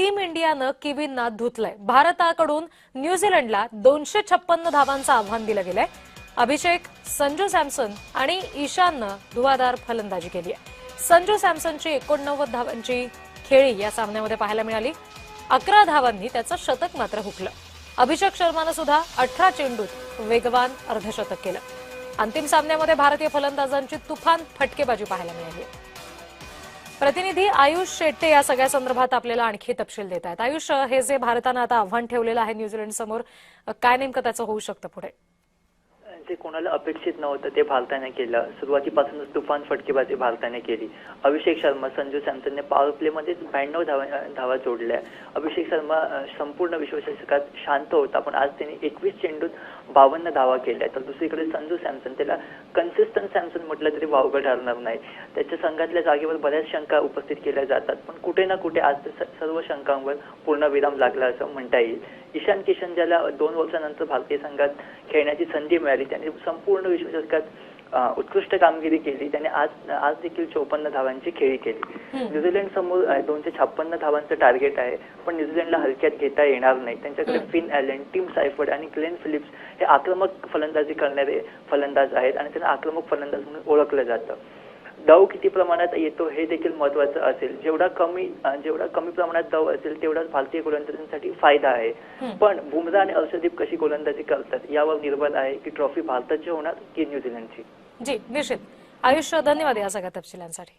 Team इंडियानं किवींना धुतलंय। भारताकडून न्यूझीलंडला 256 धावांचं आव्हान दिलं गेलंय। अभिषेक, संजू सॅमसन आणि ईशाननं धुवाधार फलंदाजी केली आहे। संजू सॅमसनची 89 धावांची खेळी या सामन्यामध्ये पाहायला मिळाली। 11 धावांनी त्याचं शतक मात्र हुकलं। अभिषेक शर्मानं सुद्धा 18 चेंडूत वेगवान अर्धशतक केलं। अंतिम सामन्यामध्ये भारतीय फलंदाजांची तुफान फटकेबाजी पाहायला मिळाली। प्रतिनिधी आयुष शेट्टे या सगळ्या संदर्भात आपल्याला आणखी तपशील देत आहेत। आयुष, हे जे भारतानं आता आव्हान ठेवलेलं आहे न्यूझीलंड समोर, काय नेमकं त्याचं होऊ शकतं पुढे? जे कोणाला अपेक्षित नव्हतं ते भारताने केलं। सुरुवातीपासूनच तुफान फटकेबाजी भारताने केली। अभिषेक शर्मा, संजू सॅमसनने पॉवर प्लेमध्ये 92 धावा जोडल्या। अभिषेक शर्मा संपूर्ण विश्वचषकात शांत होता, पण आज त्याने 21 चेंडूत 52 धावा केल्या। तर दुसरीकडे संजू सॅमसन, त्याला कन्सिस्टंट सॅमसन म्हटलं तरी वावगं ठरणार नाही। त्याच्या संघातल्या जागेवर बऱ्याच शंका उपस्थित केल्या जातात, पण कुठे ना कुठे आज सर्व शंकांवर पूर्णविराम लागला असं म्हणता येईल। ईशान किशन, ज्याला 2 वर्षानंतर भारतीय संघात खेळण्याची संधी मिळाली, त्याने संपूर्ण विश्वचषकात उत्कृष्ट कामगिरी केली। त्याने आज देखील 54 धावांची खेळी केली। न्यूझीलंड समोर 256 धावांचं टार्गेट आहे, पण न्यूझीलंडला हलक्यात घेता येणार नाही। त्यांच्याकडे फिन ॲलन, टिम सायफर्ड आणि ग्लेन फिलिप्स हे आक्रमक फलंदाजी करणारे फलंदाज आहेत आणि त्यांना आक्रमक फलंदाज म्हणून ओळखलं जातं। डाव किती प्रमाणात येतो हे देखील महत्त्वाचं असेल। जेवढा कमी प्रमाणात डाव असेल तेवढाच भारतीय गोलंदाजांसाठी फायदा आहे। पण बुमराह आणि अर्शदीप कशी गोलंदाजी करतात यावर निर्भर आहे की ट्रॉफी भारताची होणार की न्यूझीलंडची। जी, निश्चित। आयुष, धन्यवाद या सगळ्या तपशिलांसाठी।